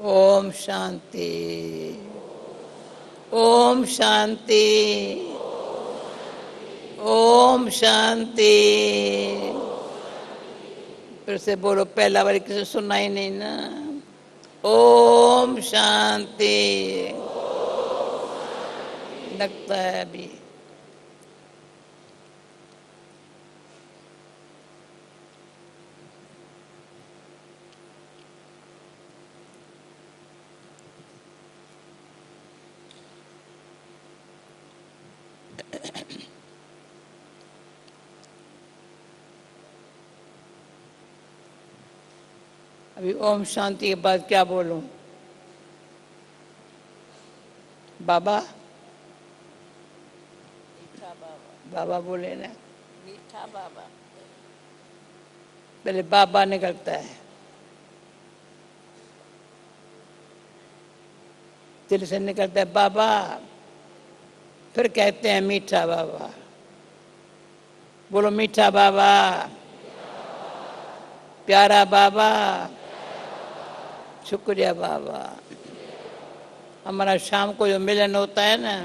ओम शांति। ओम शांति। ओम शांति। फिर से बोलो, पहला बार किसी सुना ही नहीं ना। ओम शांति। लगता है अभी। अभी ओम शांति के बाद क्या बोलूं? बाबा मीठा बाबा। बाबा बोले ना। मीठा बाबा। पहले बाबा निकलता है, दिल से निकलता है बाबा, फिर कहते हैं मीठा बाबा। बोलो मीठा बाबा, प्यारा बाबा, शुक्रिया बाबा। हमारा शाम को जो मिलन होता है ना,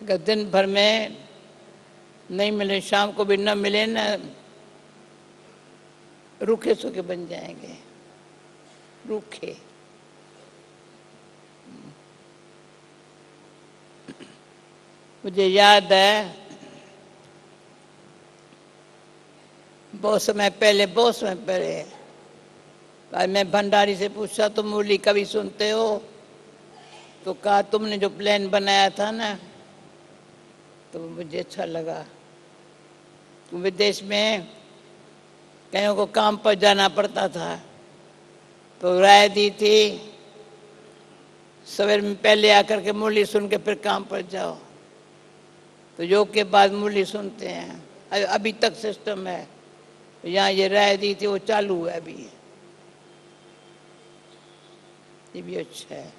अगर दिन भर में नहीं मिले, शाम को भी न मिले ना, रूखे सूखे बन जाएंगे, रूखे। मुझे याद है बहुत समय पहले आज मैं भंडारी से पूछा, तुम मुरली कभी सुनते हो? तो कहा तुमने जो प्लान बनाया था ना, तो मुझे अच्छा लगा। विदेश में कहीं को काम पर जाना पड़ता था, तो राय दी थी सवेर में पहले आकर के मुरली सुन के फिर काम पर जाओ। तो योग के बाद मुरली सुनते हैं, अभी तक सिस्टम है। यहाँ ये राय दी थी वो चालू है अभी, ये भी अच्छा है।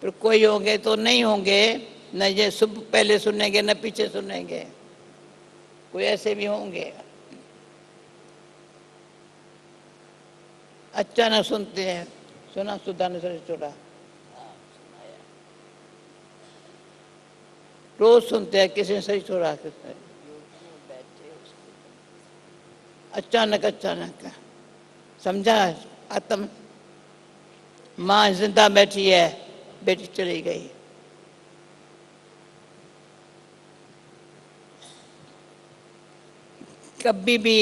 फिर कोई होंगे तो नहीं होंगे, न ये सुबह पहले सुनेंगे न पीछे सुनेंगे, कोई ऐसे भी होंगे अचानक सुनते हैं। सुना सुधान सर छोड़ा, रोज सुनते हैं, किसी ने सही छोड़ा, अचानक अचानक समझा। आत्म माँ जिंदा बैठी है, बेटी चली गई। कभी भी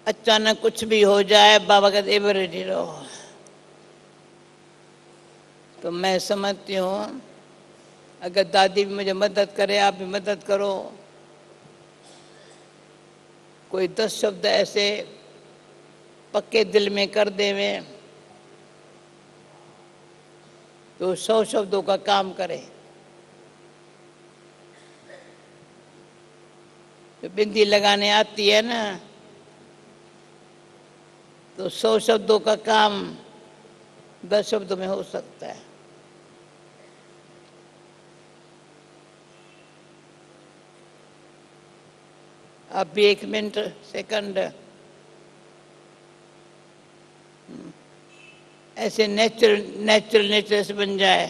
अचानक कुछ भी हो जाए, बाबा कहते एवर रेडी रहो। तो मैं समझती हूँ अगर दादी भी मुझे मदद करे, आप भी मदद करो। कोई 10 शब्द ऐसे पक्के दिल में कर देवे तो 100 शब्दों का काम करे। तो बिंदी लगाने आती है ना, तो 100 शब्दों का काम 10 शब्दों में हो सकता है। आप भी 1 मिनट सेकंड ऐसे नेचुरल से बन जाए।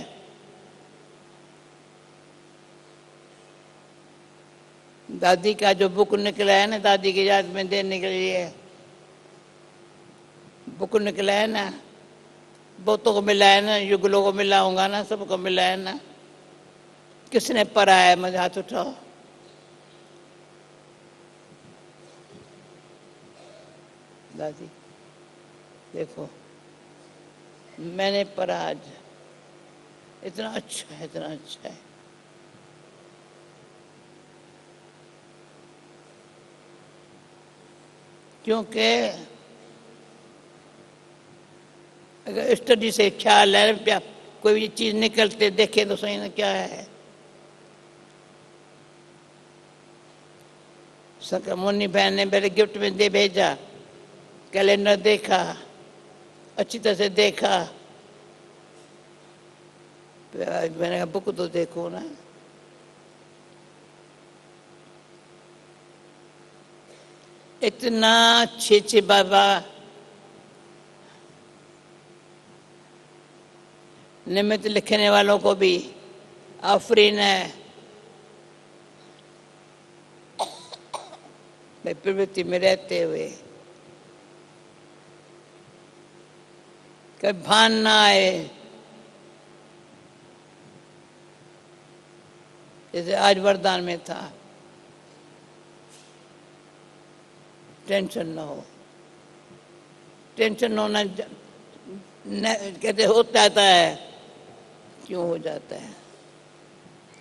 दादी का जो बुक निकला है ना, दादी की याद में देने के लिए बुक निकला है ना, बहुतों को मिला है ना, युगलों को मिला होगा ना, सबको मिला है ना। किसने पढ़ा है? मुझे हाथ उठाओ। दादी देखो, मैंने पढ़ा आज, इतना अच्छा है, इतना अच्छा है। क्योंकि अगर स्टडी से ख्याल है, कोई भी चीज निकलते देखे तो सही ना क्या है। मुन्नी बहन ने मेरे गिफ्ट में दे भेजा, कैलेंडर देखा, अच्छी तरह से देखा। मैंने कहा बुक तो देखो ना। इतना अच्छे अच्छे बाबा निमित्त लिखने वालों को भी आफरीन है भाई प्रवृत्ति में रहते हुए कभी भान ना आए। जैसे आज वरदान में था, टेंशन ना हो। टेंशन होना कहते हो जाता है, क्यों हो जाता है?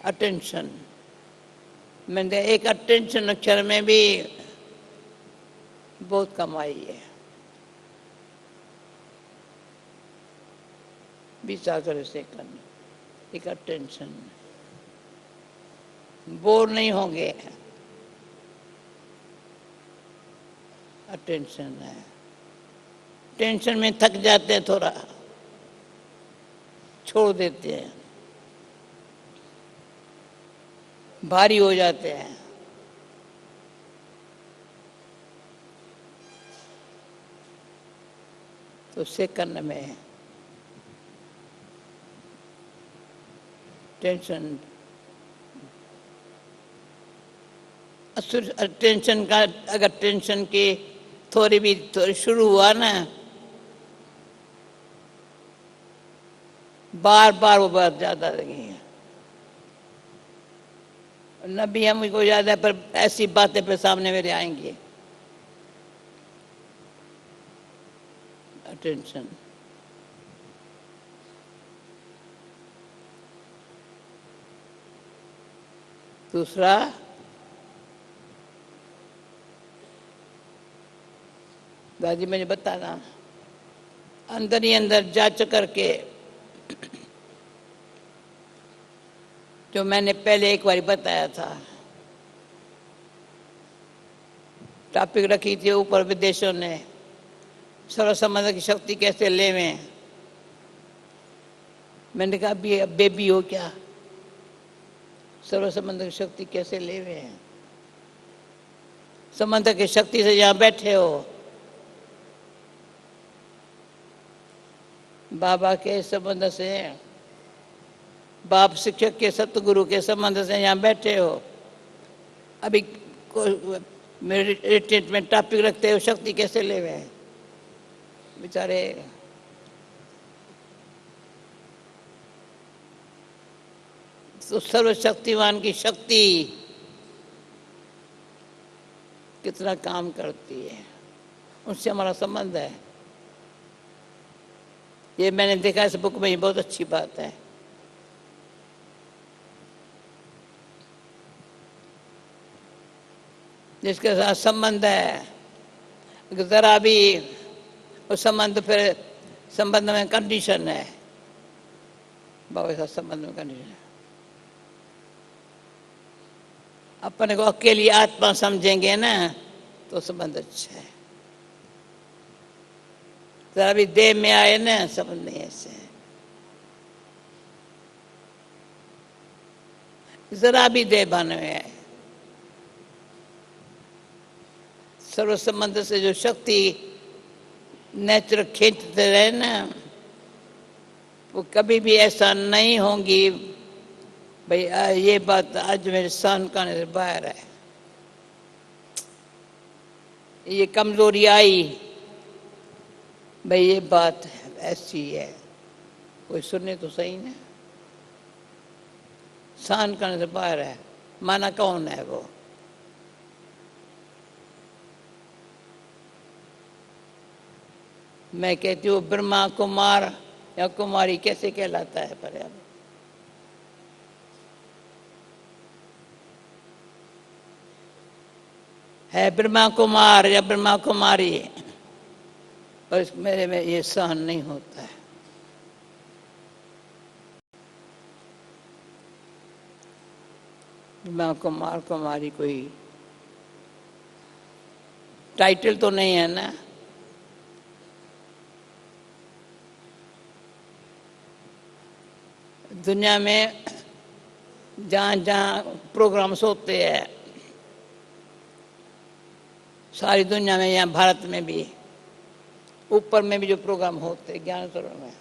अटेंशन। मैंने एक अटेंशन अक्षर में भी बहुत कमाई है। बीता कर सेकंड एक अटेंशन, बोर नहीं होंगे। अटेंशन है। टेंशन में थक जाते हैं, थोड़ा छोड़ देते हैं, भारी हो जाते हैं। तो सेकंड में टेंशन, टेंशन का अगर टेंशन की थोड़ी शुरू हुआ ना, बार बार वो बात ज्यादा लगी। नबी हमको याद है, पर ऐसी बातें पे सामने मेरे आएंगी। अटेंशन। दूसरा दादी मुझे बताना, अंदर ही अंदर जांच करके, जो मैंने पहले एक बार बताया था, टॉपिक रखी थी ऊपर विदेशों ने सर्व संबंध की शक्ति कैसे लेवें। मैंने कहा अभी अब बेबी हो क्या, सर्व संबंध की शक्ति कैसे लेवें? संबंध की शक्ति से यहाँ बैठे हो, बाबा के संबंध से, बाप शिक्षक के सतगुरु के संबंध से यहाँ बैठे हो। अभी मेडिटेट में टॉपिक रखते हो, शक्ति कैसे ले हुए बेचारे। तो सर्वशक्तिमान की शक्ति कितना काम करती है, उनसे हमारा संबंध है। ये मैंने देखा इस बुक में, ये बहुत अच्छी बात है। जिसके साथ संबंध है, जरा भी उस संबंध, फिर संबंध में कंडीशन है, बाबा के साथ संबंध में कंडीशन है। अपने को अकेली आत्मा समझेंगे ना तो संबंध अच्छा है। जरा भी देह में आए ना, संबंध नहीं ऐसे है। जरा भी देह बन में आए, सर्व संबंध से जो शक्ति नेचर खींचते रहे ना, वो कभी भी ऐसा नहीं होंगी भाई ये बात आज मेरे सहन करने से बाहर है, ये कमजोरी आई भाई, ये बात ऐसी है, कोई सुने तो सही ना। सहन करने से बाहर है, माना कौन है वो? मैं कहती हूँ ब्रह्मा कुमार या कुमारी कैसे कहलाता है पर अब? है ब्रह्मा कुमार या ब्रह्मा कुमारी, और मेरे में ये सहन नहीं होता है। ब्रह्मा कुमार कुमारी कोई टाइटल तो नहीं है ना। दुनिया में जहाँ जहाँ प्रोग्राम्स होते हैं, सारी दुनिया में, यहाँ भारत में भी, ऊपर में भी जो प्रोग्राम होते ज्ञान सरोवर में,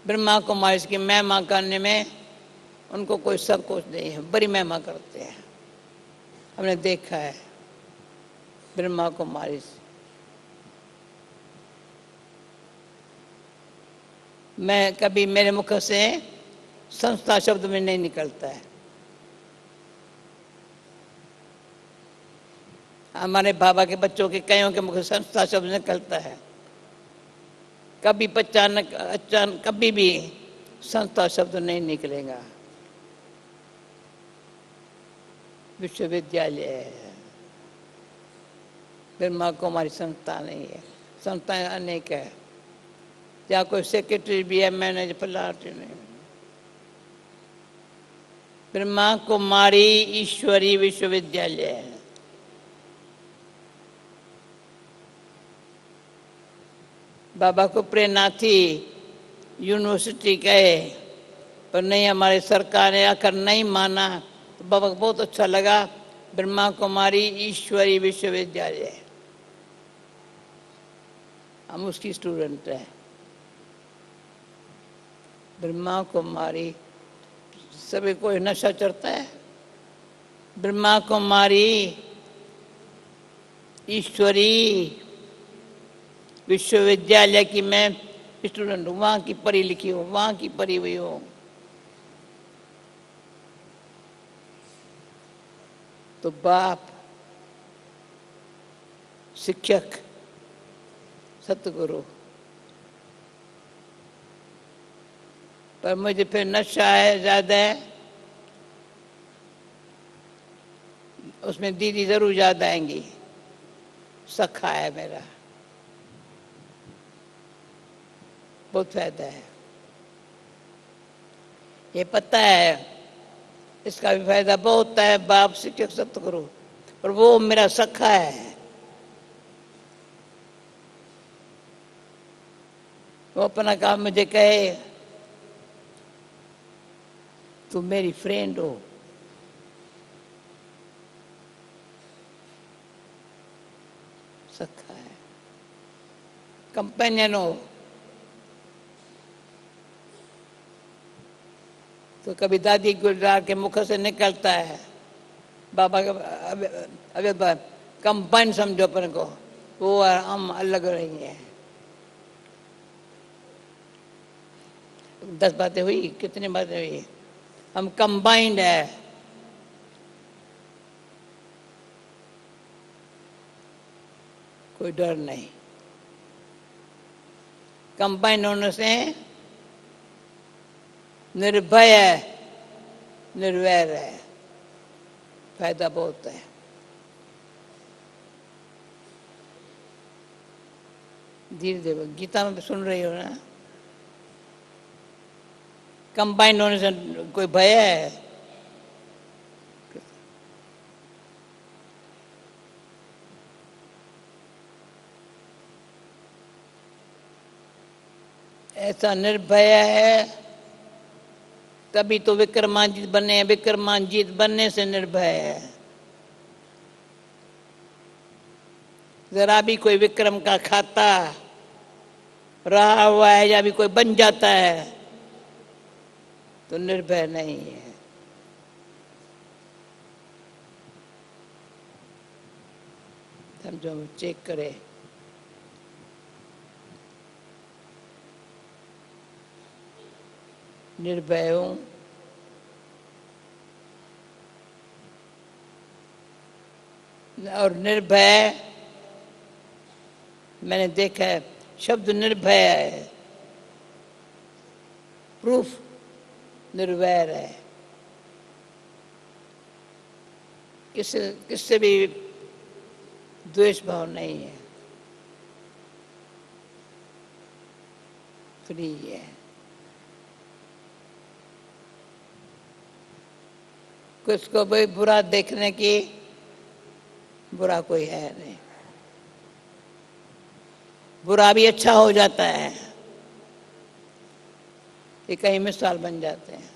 ब्रह्मा कुमारी की महिमा करने में उनको कोई संकोच नहीं है, बड़ी महिमा करते हैं। हमने देखा है ब्रह्मा कुमारी से। मैं कभी मेरे मुख से संस्था शब्द में नहीं निकलता है। हमारे बाबा के बच्चों के कईयों के मुख से संस्था शब्द निकलता है। कभी अचानक कभी भी संस्था शब्द नहीं निकलेगा। विश्वविद्यालय है, ब्रह्मा कुमारी संस्था नहीं है, संस्थाएं अनेक है। या कोई सेक्रेटरी भी है, मैनेजर फलाटी नहीं। ब्रह्मा कुमारी ईश्वरी विश्वविद्यालय है। बाबा को प्रेरणा थी यूनिवर्सिटी गए, पर नहीं, हमारी सरकार ने आकर नहीं माना। तो बाबा को बहुत अच्छा लगा, ब्रह्मा कुमारी ईश्वरी विश्वविद्यालय, हम उसकी स्टूडेंट हैं। ब्रह्मा कुमारी, सभी को नशा चढ़ता है। ब्रह्मा कुमारी ईश्वरी विश्वविद्यालय की मैं स्टूडेंट हूँ, वहाँ की पढ़ी लिखी हूँ, वहाँ की पढ़ी हुई हूँ। तो बाप, शिक्षक, सतगुरु, पर मुझे फिर नशा है ज्यादा है, उसमें दीदी जरूर याद आएंगी। सखा है मेरा, बहुत फायदा है, ये पता है, इसका भी फायदा बहुत है। बाप शिक्षक सतगुरु, पर वो मेरा सखा है, वो अपना काम मुझे कहे तुम मेरी फ्रेंड हो, सखा है, कंपेनियन हो। तो कभी दादी गुजरात के मुख से निकलता है, बाबा का अभी कंबाइन समझो अपन को, वो और हम अलग नहीं है। 10 बातें हुई, कितनी बातें हुई, हम कंबाइंड है। कोई डर नहीं, कंबाइंड होने से निर्भय है, निर्वैर है, फायदा बहुत है। धीरे धीरे गीता में सुन रही हो ना, कंबाइंड होने से कोई भय है? ऐसा निर्भय है, तभी तो विक्रमांजित बने। विक्रमांजित बनने से निर्भय है। जरा भी कोई विक्रम का खाता रहा हुआ है या भी कोई बन जाता है तो निर्भय नहीं है। समझो, चेक करें। निर्भय हूं, और निर्भय मैंने देखा है, शब्द निर्भय है, प्रूफ निर्वैर है। किससे भी द्वेष भाव नहीं है, फ्री है। कुछ को भी बुरा देखने की, बुरा कोई है नहीं, बुरा भी अच्छा हो जाता है, ये कई मिसाल बन जाते हैं।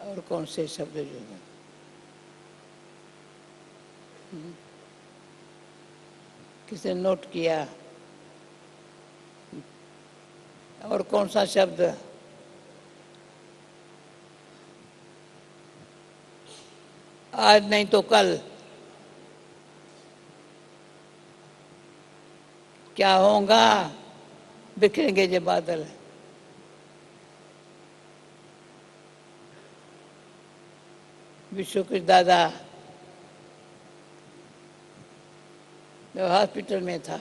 और कौन से शब्द जो हैं? किसने नोट किया? और कौन सा शब्द? आज नहीं तो कल क्या होगा, बिखरेंगे ये बादल। विश्वकृष्ण दादा जो हॉस्पिटल में था,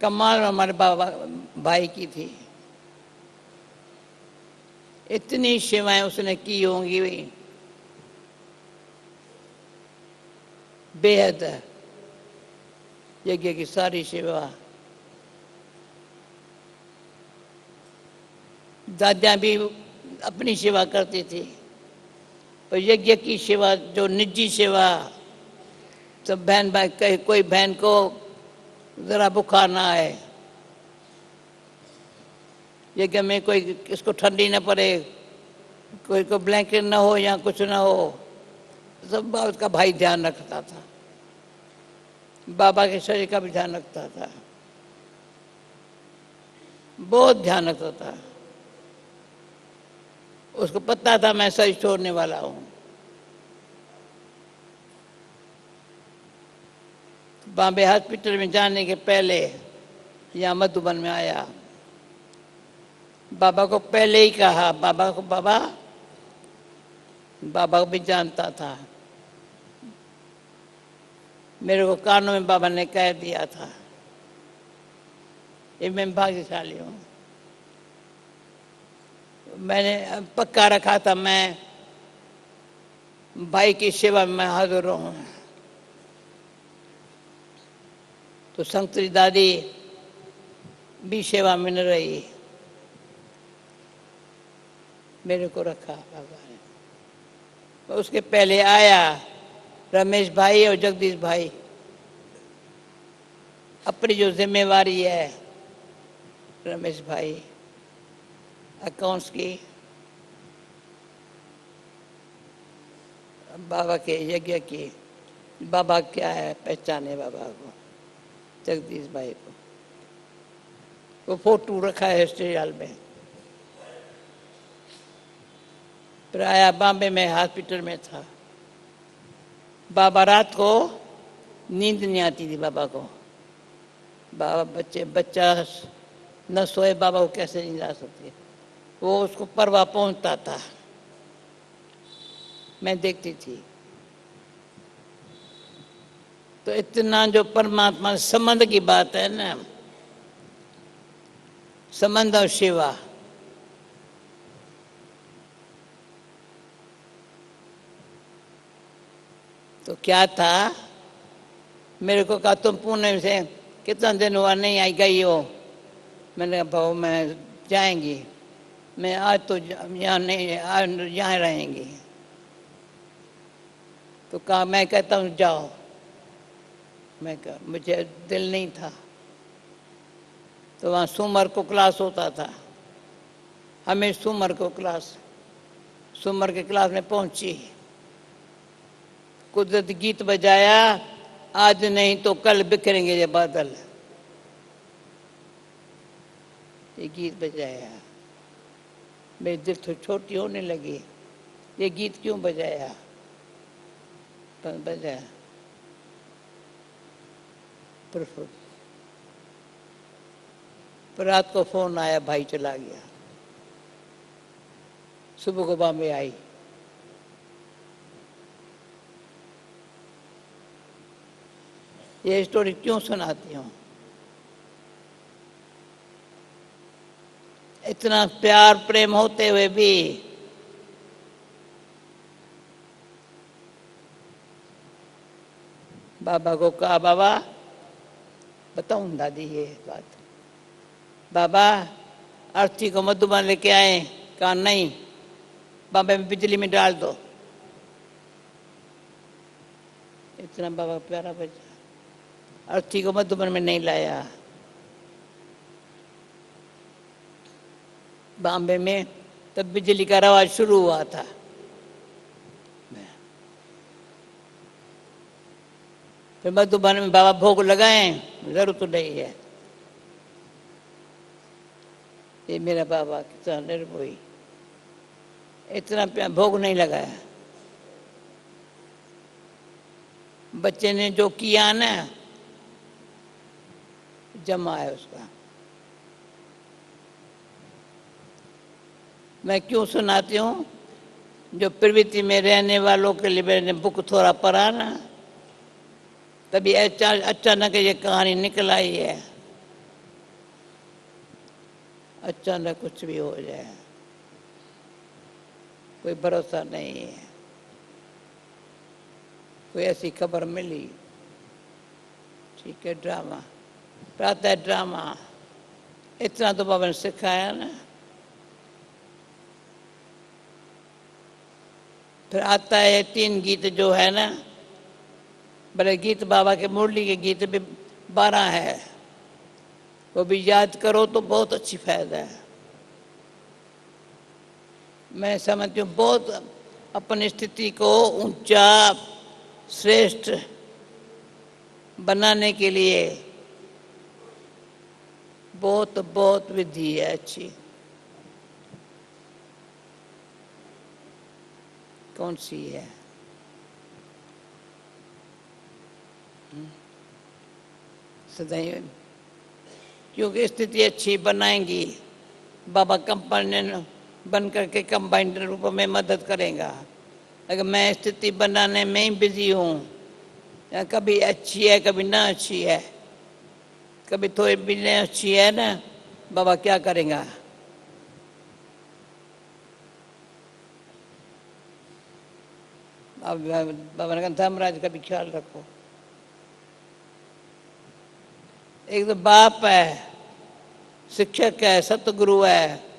कमाल हमारे बाबा भाई की थी। इतनी सेवाएं उसने की होंगी भी, बेहद यज्ञ की सारी सेवा। दादा भी अपनी सेवा करती थी, और यज्ञ की सेवा जो निजी सेवा, सब बहन भाई कहे कोई बहन को जरा बुखार ना आए, यज्ञ में कोई इसको ठंडी न पड़े, कोई को ब्लैंकेट ना हो या कुछ ना हो, सब उसका भाई ध्यान रखता था। बाबा के शरीर का भी ध्यान रखता था, बहुत ध्यान रखता था। उसको पता था मैं सही छोड़ने वाला हूं। बॉम्बे हॉस्पिटल में जाने के पहले यहाँ मधुबन में आया, बाबा को पहले ही कहा, बाबा को भी जानता था। मेरे को कानों में बाबा ने कह दिया था, ये मैं भाग्यशाली हूँ। मैंने पक्का रखा था मैं भाई की सेवा में हाजिर हूँ। तो संतरी दादी भी सेवा में न रही, मेरे को रखा बाबा ने। उसके पहले आया रमेश भाई और जगदीश भाई। अपनी जो जिम्मेवारी है रमेश भाई अकाउंट्स की, बाबा के यज्ञ की, बाबा क्या है पहचाने बाबा को, जगदीश भाई को। वो फोटो रखा है हिस्ट्री हॉल में। फिर आया बॉम्बे में, हॉस्पिटल में था। बाबा रात को नींद नहीं आती थी बाबा को। बाबा बच्चा न सोए, बाबा को कैसे नींद आ सकती है? वो उसको परवाह पहुंचता था, मैं देखती थी। तो इतना जो परमात्मा संबंध की बात है ना, संबंध और सेवा, तो क्या था, मेरे को कहा तुम पुणे से कितना दिन हुआ नहीं आई गई हो? मैंने कहा भाऊ मैं जाएंगी, मैं आज तो यहाँ नहीं, आज यहाँ रहेंगी। तो कहा मैं कहता हूँ जाओ। मैं कहा मुझे दिल नहीं था। तो वहाँ सुमर को क्लास होता था, हमें सुमर को क्लास, सुमर के क्लास में पहुंची, कुदरत गीत बजाया, आज नहीं तो कल बिखरेंगे ये बादल, ये गीत बजाया। मेरी दिल तो छोटी होने लगी, ये गीत क्यों बजाया? पर बजाया पर रात को फोन आया, भाई चला गया। सुबह को बॉम्बे आई। ये स्टोरी क्यों सुनाती हूँ? इतना प्यार प्रेम होते हुए भी बाबा को कहा, बाबा बताऊं दादी ये बात, बाबा अर्थी को मधुबन लेके आए। कहा नहीं, बाबा में बिजली में डाल दो। इतना बाबा प्यारा बच्चा, अर्थी को मधुबन में नहीं लाया। बॉम्बे में तब बिजली का रवाज शुरू हुआ था। फिर मधुबन में बाबा भोग लगाए, जरूरत नहीं है। ये मेरा बाबा कितना निर्भोई, इतना भोग नहीं लगाया। बच्चे ने जो किया ना, जमा है उसका। मैं क्यों सुनाती हूँ? जो प्रवृत्ति में रहने वालों के लिए मैंने बुक थोड़ा पढ़ा ना, तभी अचानक ये कहानी निकल आई है। अचानक कुछ भी हो जाए, कोई भरोसा नहीं है। कोई ऐसी खबर मिली, ठीक है, ड्रामा, प्रातः ड्रामा, इतना तो बाबा ने सिखाया ना। फिर आता है 3 गीत जो है ना, बड़े गीत बाबा के मुरली के गीत भी 12 है, वो भी याद करो तो बहुत अच्छी फायदा है। मैं समझती हूँ बहुत अपनी स्थिति को ऊंचा श्रेष्ठ बनाने के लिए बहुत बहुत विधि है अच्छी। कौन सी है? सदैव, क्योंकि स्थिति अच्छी बनाएंगी, बाबा कंपाउंडर बन करके कंबाइंडर रूप में मदद करेगा। अगर मैं स्थिति बनाने में ही बिजी हूँ, या कभी अच्छी है कभी ना अच्छी है, कभी थोड़ी भी नहीं अच्छी है ना, बाबा क्या करेगा? अब बाबा ने कहा धर्मराज का भी ख्याल रखो। एक तो बाप है, शिक्षक है, सतगुरु है,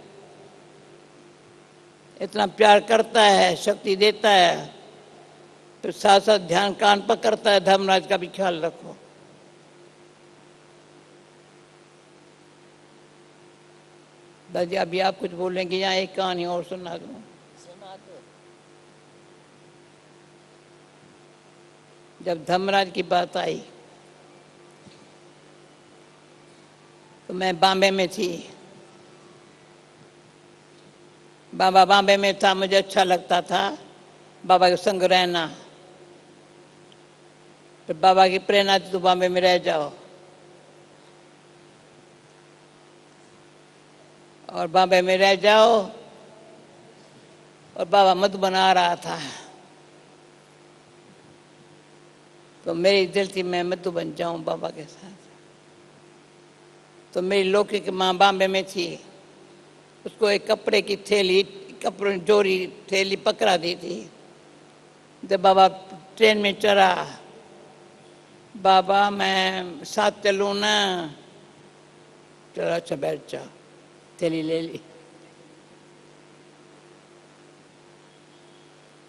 इतना प्यार करता है, शक्ति देता है, फिर साथ साथ ध्यान कान पर करता है, धर्मराज का भी ख्याल रखो। दादी अभी आप कुछ बोलेंगे? यहाँ एक कहानी और सुना दूं। सुना दो। जब धर्मराज की बात आई तो मैं बॉम्बे में थी। बाबा बॉम्बे में था, मुझे अच्छा लगता था बाबा के संग रहना। तो बाबा की प्रेरणा थी तो बॉम्बे में रह जाओ, और बॉम्बे में रह जाओ। और बाबा मधुबन आ रहा था, तो मेरी दिल थी मैं मधुबन जाऊं बाबा के साथ। तो मेरी लौकिक माँ बॉम्बे में थी, उसको एक कपड़े की थैली, कपड़े जोड़ी थैली पकड़ा दी थी। जब बाबा ट्रेन में चढ़ा, बाबा मैं साथ चलूँ ना? चलो अच्छा बैठ जाओ, थैली ले ली।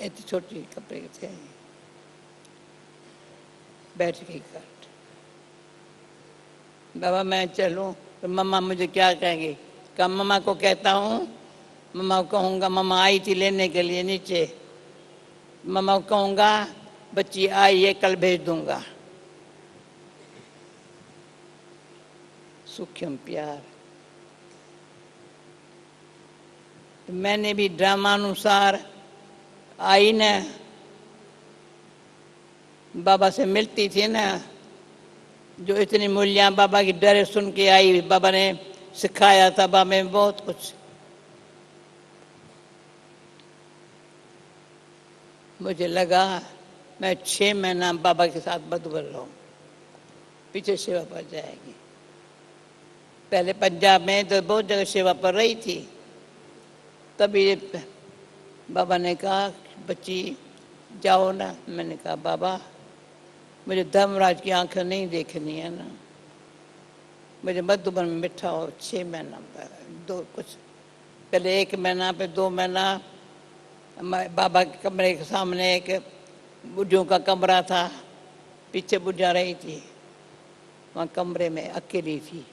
इतनी छोटी कपड़े की थैली, बैठ गई काट। बाबा मैं चलूं तो मम्मा मुझे क्या कहेंगे? कहा मम्मा को कहता हूँ, मम्मा को कहूँगा मम्मा आई थी लेने के लिए नीचे, मम्मा को कहूँगा बच्ची आई है कल भेज दूंगा। सूक्ष्म प्यार। तो मैंने भी ड्रामानुसार आई ना, बाबा से मिलती थी ना, जो इतनी मूल्य बाबा की डरे सुन के आई। बाबा ने सिखाया था बाबा में बहुत कुछ। मुझे लगा मैं 6 महीना बाबा के साथ मधुबन रहूं, पीछे सेवा पर जाएगी। पहले पंजाब में तो बहुत जगह सेवा पर रही थी। तभी बाबा ने कहा बच्ची जाओ ना। मैंने कहा बाबा मुझे धर्मराज की आंखें नहीं देखनी है ना, मुझे मधुबन में बैठा हो 6 महीना, दो कुछ पहले 1 महीना, फिर 2 महीना। बाबा के कमरे के सामने एक बुढ़ियों का कमरा था, पीछे बुढ़िया रही थी, वहाँ कमरे में अकेली थी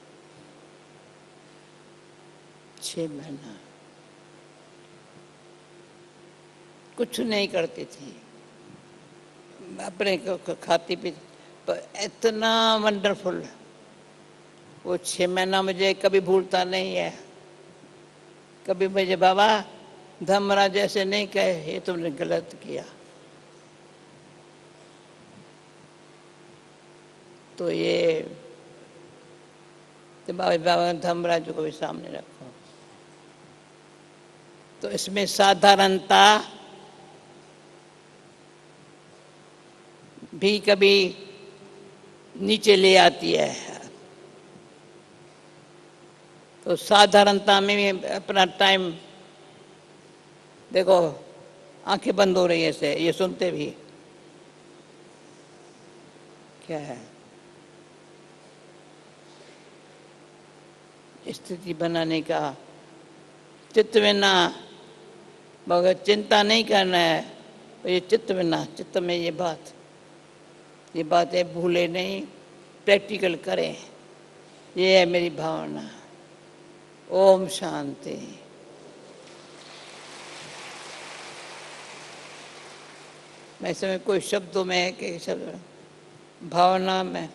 6 महीना। कुछ नहीं करती थी, अपने खाती पी, पर इतना वंडरफुल। वो 6 महीना मुझे कभी भूलता नहीं है। कभी मुझे बाबा धर्मराज ऐसे नहीं कहे, ये तुमने गलत किया। तो ये तो बाबा धर्मराज को भी सामने रखो। तो इसमें साधारणता भी कभी नीचे ले आती है। तो साधारणता में भी अपना टाइम देखो, आंखें बंद हो रही है ऐसे, ये सुनते भी क्या है, स्थिति बनाने का चित्त बिना, मगर चिंता नहीं करना है। तो ये चित्त बिना, चित्त में ये बातें भूले नहीं, प्रैक्टिकल करें। ये है मेरी भावना। ओम शांति। मैं इसमें कोई शब्दों में है कि शब्द भावना में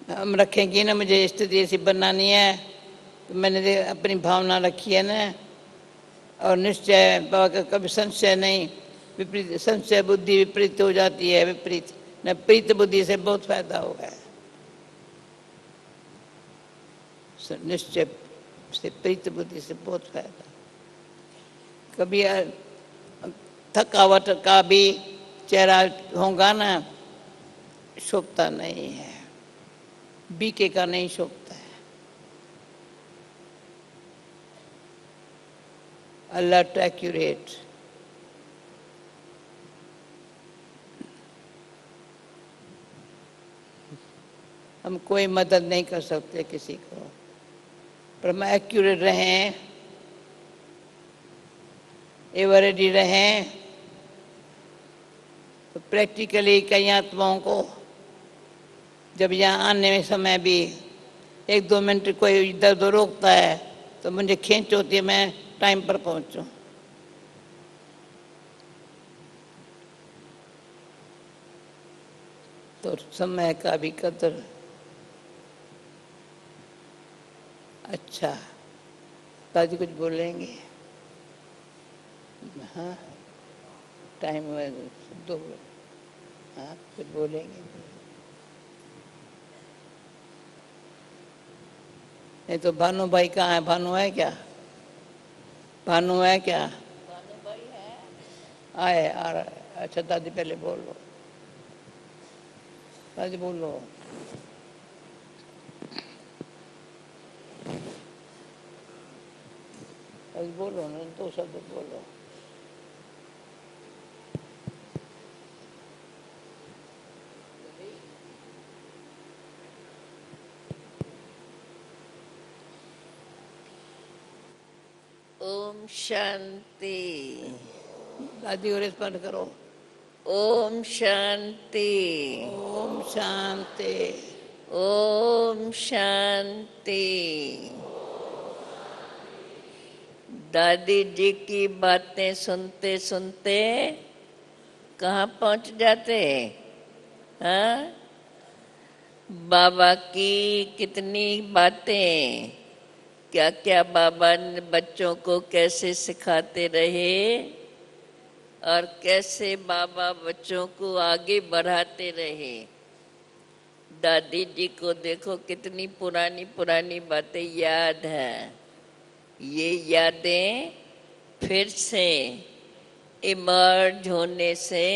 हम रखेंगे ना, मुझे स्थिति ऐसी बनानी है, तो मैंने अपनी भावना रखी है ना। और निश्चय बाबा का कभी संशय नहीं, विपरीत संशय बुद्धि विपरीत हो जाती है, विपरीत न प्रीत बुद्धि से बहुत फायदा होगा। निश्चय से प्रीत बुद्धि से बहुत फायदा। कभी थकावट का भी चेहरा होगा ना, शोभता नहीं है, बीके का नहीं शोभता है। Alert, accurate. हम कोई मदद नहीं कर सकते किसी को, पर हम एक्यूरेट रहें, एवर रेडी रहें। तो प्रैक्टिकली कई आत्माओं को जब यहाँ आने में समय भी 1-2 मिनट कोई दर्द रोकता है, तो मुझे खींच होती है मैं टाइम पर पहुंचूं। तो समय का भी कदर। अच्छा, दादी कुछ बोलेंगे? हाँ, टाइम हुआ 2। हाँ, कुछ बोलेंगे? नहीं तो भानु भाई कहाँ है? भानु है क्या? भानु है क्या? भानु भाई है। आए, आ रहा है। अच्छा दादी पहले बोल लो, दादी बोलो। दादी बोलो ना, 2 शब्द बोलो। ओम शांति। दादी को रिस्पॉन्ड करो। ओम शांति। ओम शांति। ओम शांति। दादी जी की बातें सुनते सुनते कहाँ पहुँच जाते? हाँ, बाबा की कितनी बातें, क्या क्या बाबा ने बच्चों को कैसे सिखाते रहे और कैसे बाबा बच्चों को आगे बढ़ाते रहे। दादी जी को देखो कितनी पुरानी पुरानी बातें याद है। ये यादें फिर से इमर्ज होने से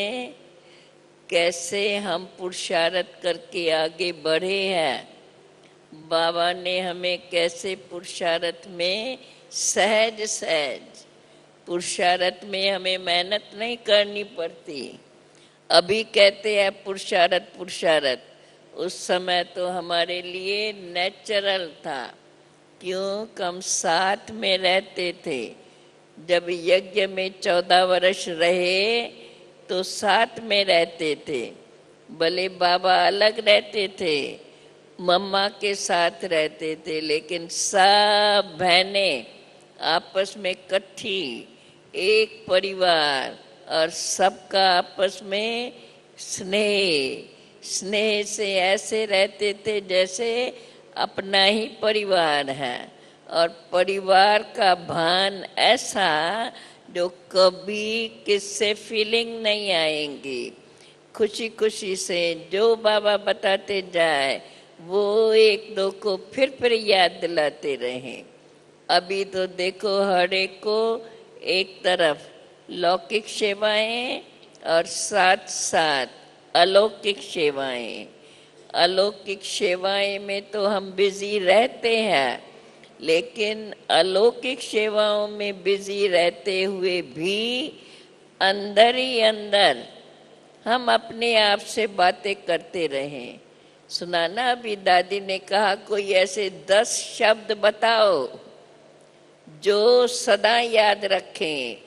कैसे हम पुरुषार्थ करके आगे बढ़े हैं, बाबा ने हमें कैसे पुरुषार्थ में सहज सहज, पुरुषार्थ में हमें मेहनत नहीं करनी पड़ती। अभी कहते हैं पुरुषार्थ पुरुषार्थ, उस समय तो हमारे लिए नेचुरल था। क्यों? हम साथ में रहते थे। जब यज्ञ में 14 वर्ष रहे तो साथ में रहते थे। भले बाबा अलग रहते थे, मम्मा के साथ रहते थे, लेकिन सब बहनें आपस में इकट्ठी, एक परिवार, और सबका आपस में स्नेह, स्नेह से ऐसे रहते थे जैसे अपना ही परिवार है। और परिवार का भान ऐसा जो कभी किससे फीलिंग नहीं आएंगी, खुशी खुशी से जो बाबा बताते जाए वो एक दो को फिर याद दिलाते रहें। अभी तो देखो हर एक को एक तरफ लौकिक सेवाएं और साथ साथ अलौकिक सेवाएं। अलौकिक सेवाएं में तो हम बिजी रहते हैं, लेकिन अलौकिक सेवाओं में बिजी रहते हुए भी अंदर ही अंदर हम अपने आप से बातें करते रहें। सुना ना, अभी दादी ने कहा कोई ऐसे 10 शब्द बताओ जो सदा याद रखें।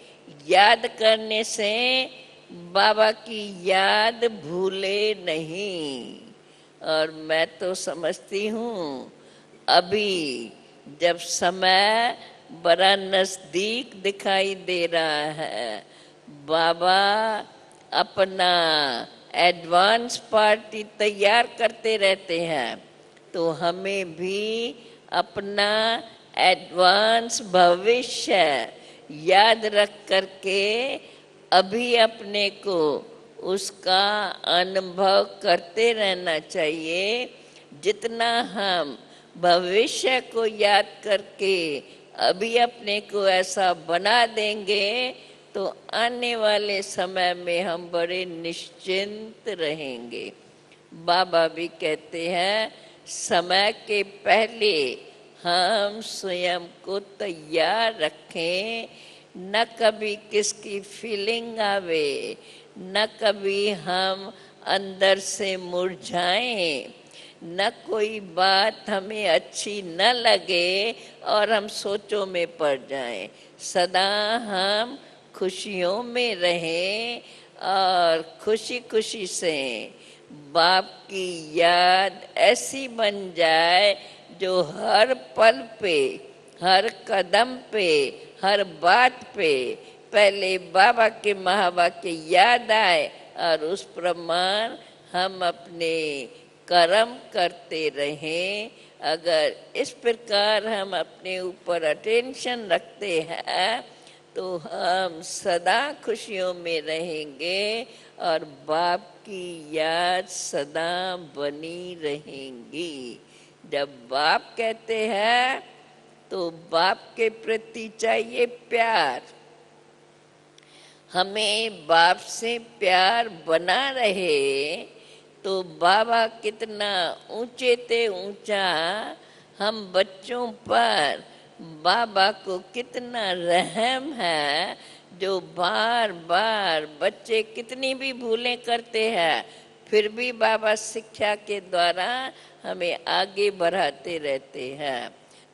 याद करने से बाबा की याद भूले नहीं। और मैं तो समझती हूँ अभी जब समय बड़ा नजदीक दिखाई दे रहा है, बाबा अपना एडवांस पार्टी तैयार करते रहते हैं, तो हमें भी अपना एडवांस भविष्य याद रख करके अभी अपने को उसका अनुभव करते रहना चाहिए। जितना हम भविष्य को याद करके अभी अपने को ऐसा बना देंगे तो आने वाले समय में हम बड़े निश्चिंत रहेंगे। बाबा भी कहते हैं समय के पहले हम स्वयं को तैयार रखें, न कभी किसकी फीलिंग आवे, न कभी हम अंदर से मुरझाएं, न कोई बात हमें अच्छी न लगे और हम सोचों में पड़ जाएं। सदा हम खुशियों में रहें और खुशी खुशी से बाप की याद ऐसी बन जाए जो हर पल पे, हर कदम पे, हर बात पे पहले बाबा के महावाक्य याद आए और उस प्रमाण हम अपने कर्म करते रहें। अगर इस प्रकार हम अपने ऊपर अटेंशन रखते हैं तो हम सदा खुशियों में रहेंगे और बाप की याद सदा बनी रहेंगी। जब बाप कहते हैं तो बाप के प्रति चाहिए प्यार। हमें बाप से प्यार बना रहे तो बाबा कितना ऊंचे ते ऊंचा हम बच्चों पर बाबा को कितना रहम है, जो बार बार बच्चे कितनी भी भूलें करते हैं फिर भी बाबा शिक्षा के द्वारा हमें आगे बढ़ाते रहते हैं।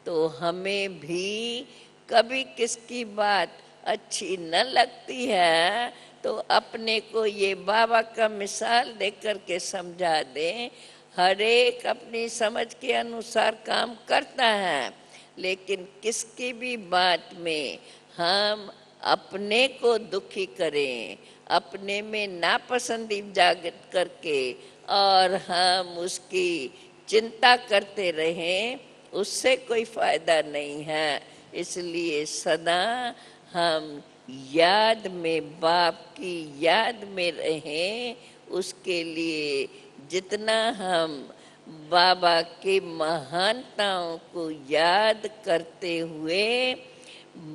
तो हमें भी कभी किसकी बात अच्छी न लगती है तो अपने को ये बाबा का मिसाल देख कर के समझा दें। हर एक अपनी समझ के अनुसार काम करता है, लेकिन किसकी भी बात में हम अपने को दुखी करें, अपने में नापसंदी जागृत करके और हम उसकी चिंता करते रहें, उससे कोई फायदा नहीं है। इसलिए सदा हम याद में, बाप की याद में रहें। उसके लिए जितना हम बाबा के महानताओं को याद करते हुए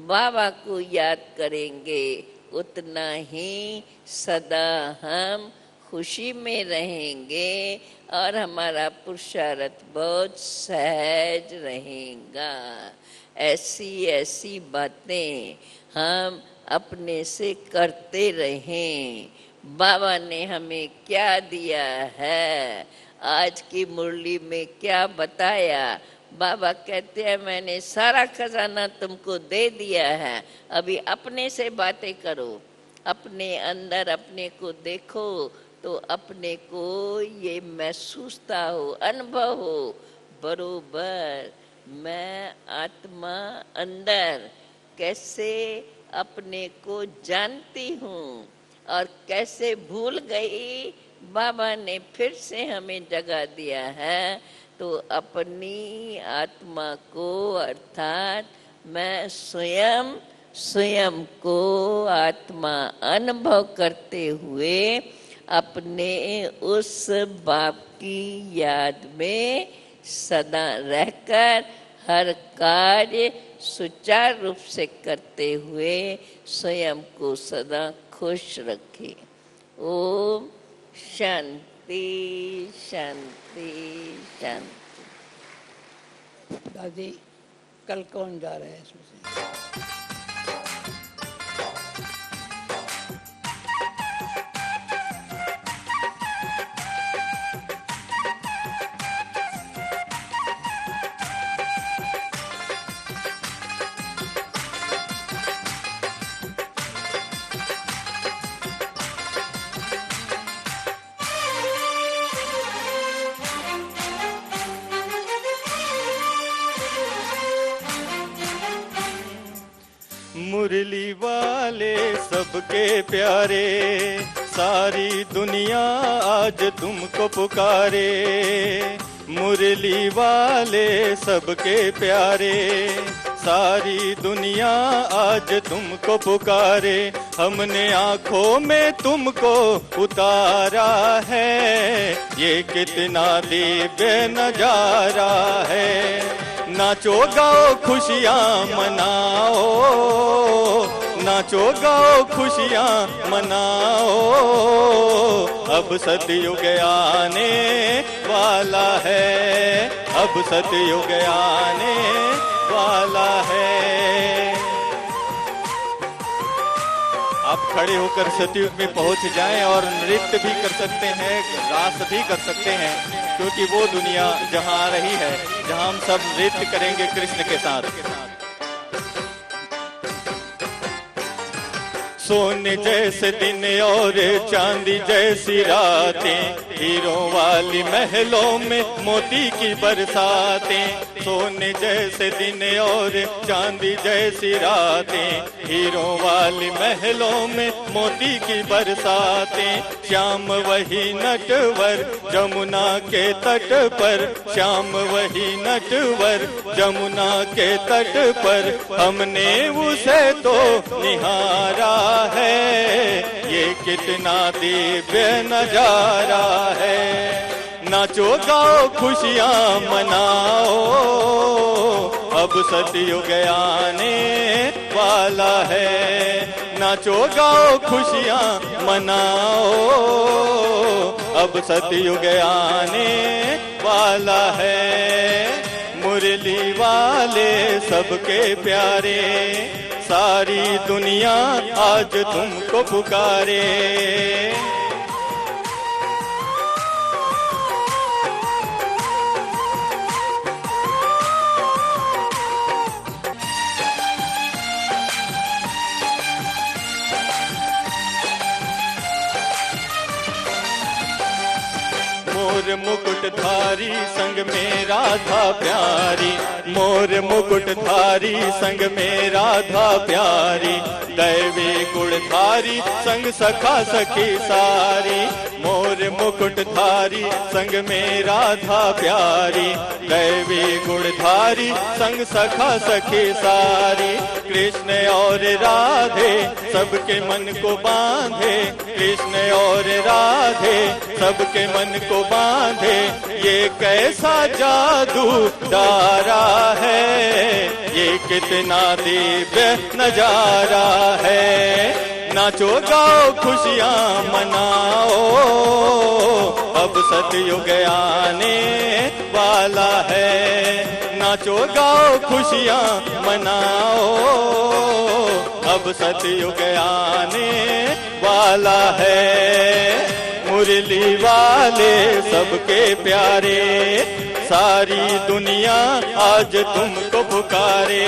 बाबा को याद करेंगे, उतना ही सदा हम खुशी में रहेंगे और हमारा पुरुषार्थ बहुत सहज रहेगा। ऐसी ऐसी बातें हम अपने से करते रहें। बाबा ने हमें क्या दिया है, आज की मुरली में क्या बताया। बाबा कहते हैं मैंने सारा खजाना तुमको दे दिया है, अभी अपने से बातें करो, अपने अंदर अपने को देखो तो अपने को ये महसूसता हो, अनुभव हो, बरोबर मैं आत्मा अंदर कैसे अपने को जानती हूँ। और कैसे भूल गई, बाबा ने फिर से हमें जगा दिया है। तो अपनी आत्मा को अर्थात मैं स्वयं स्वयं को आत्मा अनुभव करते हुए अपने उस बाप की याद में सदा रहकर हर कार्य सुचारू रूप से करते हुए स्वयं को सदा खुश रखे। ओम शांति शांति शांति। दादी कल कौन जा रहा है इसमें से? मुरली वाले सबके प्यारे, सारी दुनिया आज तुमको पुकारे। मुरली वाले सबके प्यारे, सारी दुनिया आज तुमको पुकारे। हमने आँखों में तुमको उतारा है, ये कितना दिव्य नजारा है। नाचो गाओ खुशियाँ मनाओ, नाचो गाओ खुशियाँ मनाओ। अब सतयुग आने वाला है, अब सतयुग आने वाला है। आप खड़े होकर सतयुग में पहुंच जाएं और नृत्य भी कर सकते हैं, रास भी कर सकते हैं, क्योंकि वो दुनिया जहां आ रही है, जहां हम सब नृत्य करेंगे कृष्ण के साथ। सोने जैसे दिन और चांदी जैसी रातें, हीरों वाली महलों में मोती की बरसातें। सोने जैसे दिन और चांदी जैसी रातें, हीरों वाली महलों में मोती की बरसातें। श्याम वही नटवर जमुना के तट पर, श्याम वही नटवर जमुना के तट पर। हमने उसे तो निहारा है, ये कितना दिव्य नजारा है। नाचो गाओ खुशियाँ मनाओ, अब सतयुग आने वाला है। नाचो गाओ खुशियाँ मनाओ, अब सतयुग आने वाला है। मुरली वाले सबके प्यारे, सारी दुनिया आज तुमको पुकारे। मोर मुकुटधारी संग में राधा प्यारी, मोर मुकुटधारी संग में राधा प्यारी। दैवी गुणधारी संग सखा सखी सारी, मोर मुकुटधारी संग में राधा प्यारी। दैवी गुणधारी संग सखा सखी सारी। कृष्ण और राधे सबके मन को बांधे, कृष्ण और राधे सबके मन को बांधे। ये कैसा जादू डारा है, ये कितना दिव्य नजारा है। नाचो गाओ खुशियाँ मनाओ, अब सतयुग आने वाला है। नाचो गाओ खुशियाँ मनाओ, अब सतयुग आने वाला है। मुरली वाले सबके प्यारे, सारी दुनिया आज तुमको पुकारे।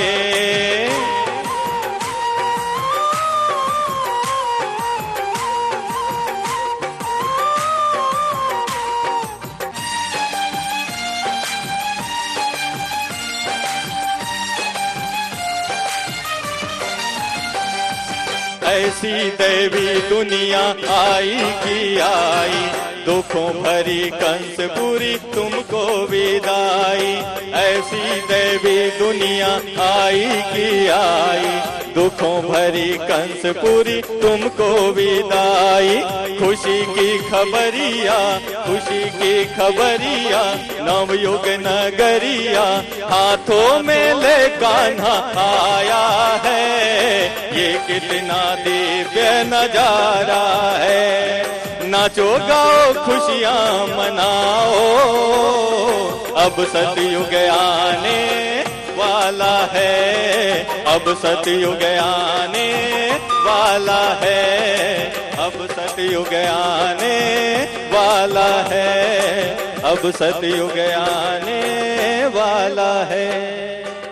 ऐसी दैवी दुनिया आई की आई, दुखों भरी कंसपुरी तुमको विदाई। ऐसी दैवी दुनिया आई की आई, दुखों भरी कंसपुरी तुमको विदाई। खुशी की खबरिया, खुशी की खबरिया, नवयुग नगरिया, हाथों में ले कान्हा आया है। ये कितना दिव्य नजारा है। नाचो गाओ खुशियां मनाओ, अब सतयुग आने वाला है, अब सतयुग आने वाला है, अब सतयुग आने वाला है, अब सतयुग आने वाला है।